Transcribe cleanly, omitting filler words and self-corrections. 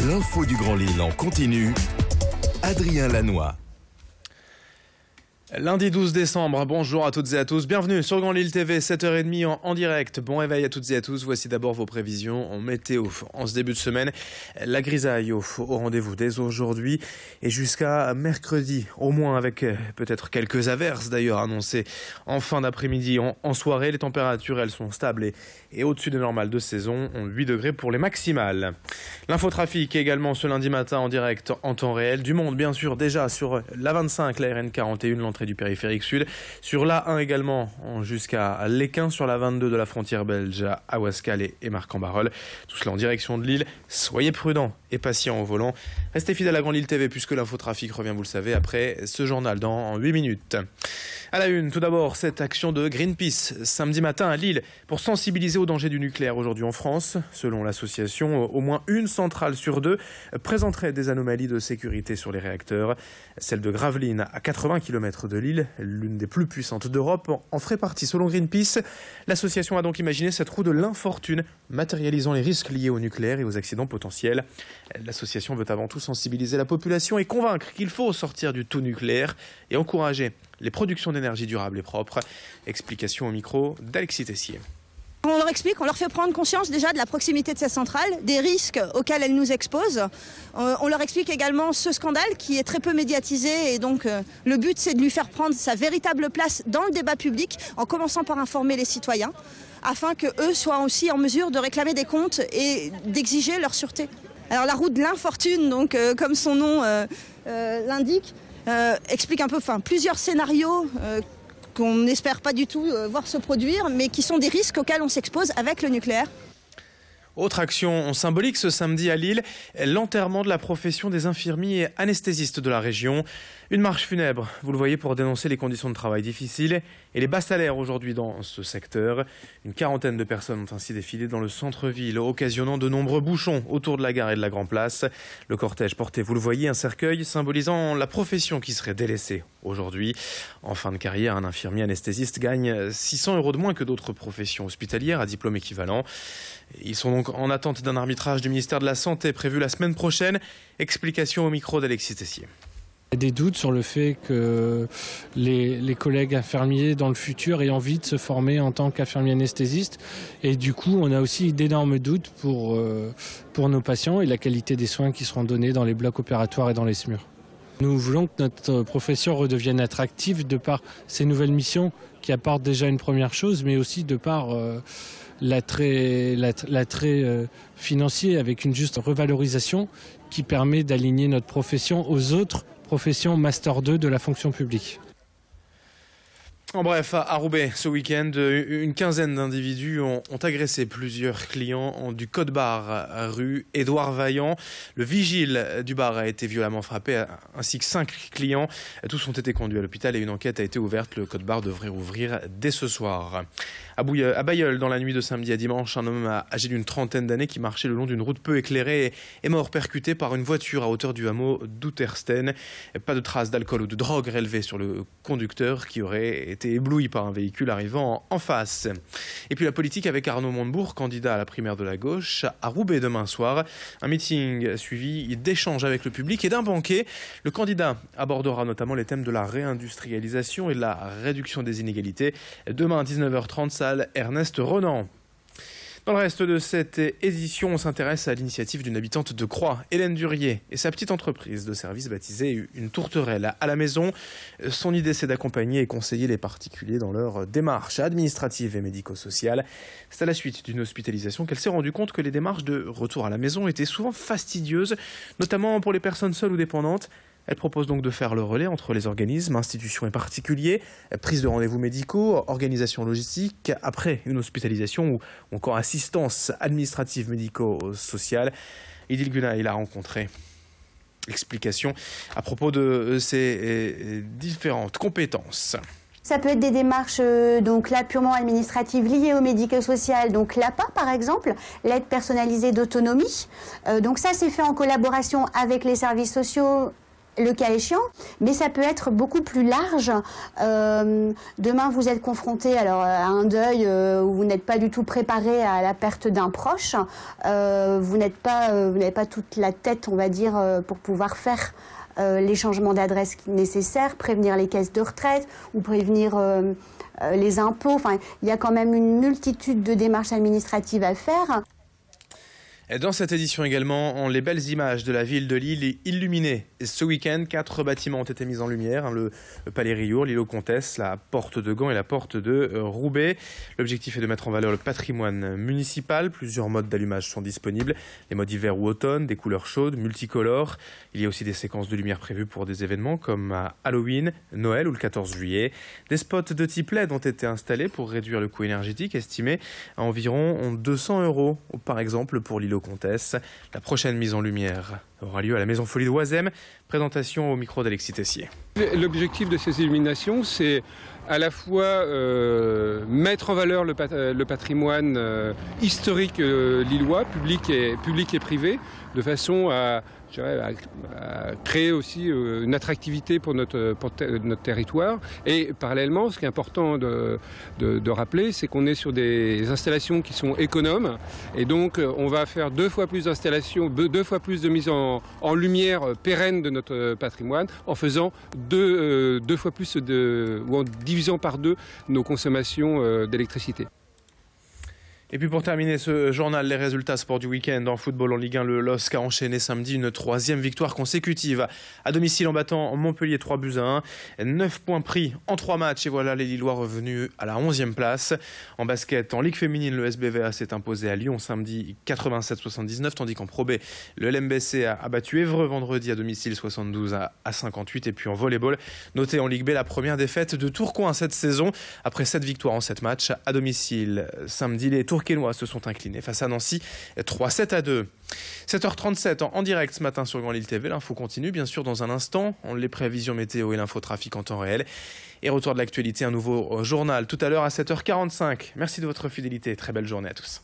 L'info du Grand Lille en continu. Adrien Lanois. Lundi 12 décembre, bonjour à toutes et à tous, bienvenue sur Grand Lille TV, 7h30 en direct. Bon réveil à toutes et à tous, voici d'abord vos prévisions en météo. En ce début de semaine, la grisaille au rendez-vous dès aujourd'hui et jusqu'à mercredi, au moins avec peut-être quelques averses d'ailleurs annoncées en fin d'après-midi. En soirée, les températures elles sont stables et au-dessus des normales de saison, 8 degrés pour les maximales. L'infotrafic également ce lundi matin en direct en temps réel. Du monde bien sûr déjà sur la 25, la RN 41, l'entrée du périphérique sud, sur l'A1 également jusqu'à Léquin, sur la 22 de la frontière belge à Ouascal et Marc-en-Barœul. Tout cela en direction de Lille. Soyez prudents et patients au volant. Restez fidèles à Grand Lille TV puisque l'infotrafic revient, vous le savez, après ce journal dans 8 minutes. À la une, tout d'abord, cette action de Greenpeace samedi matin à Lille pour sensibiliser au danger du nucléaire aujourd'hui en France. Selon l'association, au moins une centrale sur deux présenterait des anomalies de sécurité sur les réacteurs. Celle de Gravelines, à 80 km de Lille, l'une des plus puissantes d'Europe, en ferait partie. Selon Greenpeace, l'association a donc imaginé cette roue de l'infortune, matérialisant les risques liés au nucléaire et aux accidents potentiels. L'association veut avant tout sensibiliser la population et convaincre qu'il faut sortir du tout nucléaire et encourager les productions d'énergie durable et propre. Explication au micro d'Alexis Tessier. On leur explique, on leur fait prendre conscience déjà de la proximité de ces centrales, des risques auxquels elles nous exposent. On leur explique également ce scandale qui est très peu médiatisé et donc le but c'est de lui faire prendre sa véritable place dans le débat public en commençant par informer les citoyens afin qu'eux soient aussi en mesure de réclamer des comptes et d'exiger leur sûreté. Alors la roue de l'infortune, donc comme son nom l'indique, explique un peu plusieurs scénarios qu'on n'espère pas du tout voir se produire, mais qui sont des risques auxquels on s'expose avec le nucléaire. Autre action symbolique ce samedi à Lille, l'enterrement de la profession des infirmiers et anesthésistes de la région. Une marche funèbre, vous le voyez, pour dénoncer les conditions de travail difficiles et les bas salaires aujourd'hui dans ce secteur. Une quarantaine de personnes ont ainsi défilé dans le centre-ville, occasionnant de nombreux bouchons autour de la gare et de la Grand Place. Le cortège portait, vous le voyez, un cercueil symbolisant la profession qui serait délaissée aujourd'hui. En fin de carrière, un infirmier anesthésiste gagne 600 € de moins que d'autres professions hospitalières à diplôme équivalent. Ils sont donc en attente d'un arbitrage du ministère de la Santé prévu la semaine prochaine. Explication au micro d'Alexis Tessier. Il y a des doutes sur le fait que les collègues infirmiers dans le futur aient envie de se former en tant qu'infirmier anesthésiste. Et du coup, on a aussi d'énormes doutes pour nos patients et la qualité des soins qui seront donnés dans les blocs opératoires et dans les SMUR. Nous voulons que notre profession redevienne attractive de par ces nouvelles missions qui apportent déjà une première chose, mais aussi de par l'attrait financier avec une juste revalorisation qui permet d'aligner notre profession aux autres profession Master 2 de la fonction publique. En bref, à Roubaix, ce week-end, une quinzaine d'individus ont agressé plusieurs clients du Code Bar, rue Édouard Vaillant. Le vigile du bar a été violemment frappé, ainsi que 5 clients. Tous ont été conduits à l'hôpital et une enquête a été ouverte. Le Code Bar devrait rouvrir dès ce soir. À Bailleul, dans la nuit de samedi à dimanche, un homme âgé d'une trentaine d'années qui marchait le long d'une route peu éclairée est mort percuté par une voiture à hauteur du hameau d'Outersten. Pas de traces d'alcool ou de drogue relevées sur le conducteur qui aurait été ébloui par un véhicule arrivant en face. Et puis la politique avec Arnaud Montebourg, candidat à la primaire de la gauche, à Roubaix demain soir. Un meeting suivi d'échanges avec le public et d'un banquet. Le candidat abordera notamment les thèmes de la réindustrialisation et de la réduction des inégalités. Demain à 19h30, salle Ernest Renan. Dans le reste de cette édition, on s'intéresse à l'initiative d'une habitante de Croix, Hélène Durier, et sa petite entreprise de service baptisée Une Tourterelle à la maison. Son idée, c'est d'accompagner et conseiller les particuliers dans leur démarche administrative et médico-sociale. C'est à la suite d'une hospitalisation qu'elle s'est rendue compte que les démarches de retour à la maison étaient souvent fastidieuses, notamment pour les personnes seules ou dépendantes. Elle propose donc de faire le relais entre les organismes, institutions et particuliers, prise de rendez-vous médicaux, organisation logistique, après une hospitalisation ou encore assistance administrative médico-sociale. Idil Gunay l'a rencontré. Explication à propos de ces différentes compétences. Ça peut être des démarches donc là purement administratives liées au médico-social, donc l'APA par exemple, l'aide personnalisée d'autonomie. Donc ça c'est fait en collaboration avec les services sociaux le cas échéant, mais ça peut être beaucoup plus large. Demain, vous êtes confronté à un deuil où vous n'êtes pas du tout préparé à la perte d'un proche. Vous n'avez pas toute la tête, on va dire, pour pouvoir faire les changements d'adresse nécessaires, prévenir les caisses de retraite ou prévenir les impôts. Enfin, il y a quand même une multitude de démarches administratives à faire. Et dans cette édition également, les belles images de la ville de Lille illuminée. Et ce week-end, 4 bâtiments ont été mis en lumière. Le Palais Riour, l'îlot Comtesse, la porte de Gand et la porte de Roubaix. L'objectif est de mettre en valeur le patrimoine municipal. Plusieurs modes d'allumage sont disponibles. Les modes hiver ou automne, des couleurs chaudes, multicolores. Il y a aussi des séquences de lumière prévues pour des événements comme à Halloween, Noël ou le 14 juillet. Des spots de type LED ont été installés pour réduire le coût énergétique, estimé à environ 200 €, par exemple pour l'îlot Comtesse. La prochaine mise en lumière aura lieu à la Maison Folie de Oisem. Présentation au micro d'Alexis Tessier. L'objectif de ces illuminations, c'est à la fois mettre en valeur le patrimoine historique lillois, public et privé, de façon à créer aussi une attractivité pour notre territoire. Et parallèlement, ce qui est important de rappeler, c'est qu'on est sur des installations qui sont économes. Et donc, on va faire 2 fois plus d'installations, 2 fois plus de mise en lumière pérenne de notre patrimoine, en faisant 2 fois plus ou en divisant par 2 nos consommations d'électricité. Et puis pour terminer ce journal, les résultats sport du week-end en football en Ligue 1, le LOSC a enchaîné samedi une 3e victoire consécutive à domicile en battant Montpellier 3-1. 9 points pris en 3 matchs et voilà les Lillois revenus à la 11e place. En basket, en Ligue féminine, le SBVA s'est imposé à Lyon samedi 87-79, tandis qu'en Pro B, le LMBC a battu Évreux vendredi à domicile 72 à 58. Et puis en volleyball, notez en Ligue B la première défaite de Tourcoing cette saison après 7 victoires en 7 matchs à domicile. Samedi, les Tourquenois se sont inclinés face à Nancy 3-7-2. 7h37 en direct ce matin sur Grand Lille TV. L'info continue bien sûr dans un instant. Les prévisions météo et l'infotrafic en temps réel. Et retour de l'actualité, un nouveau journal tout à l'heure à 7h45. Merci de votre fidélité. Très belle journée à tous.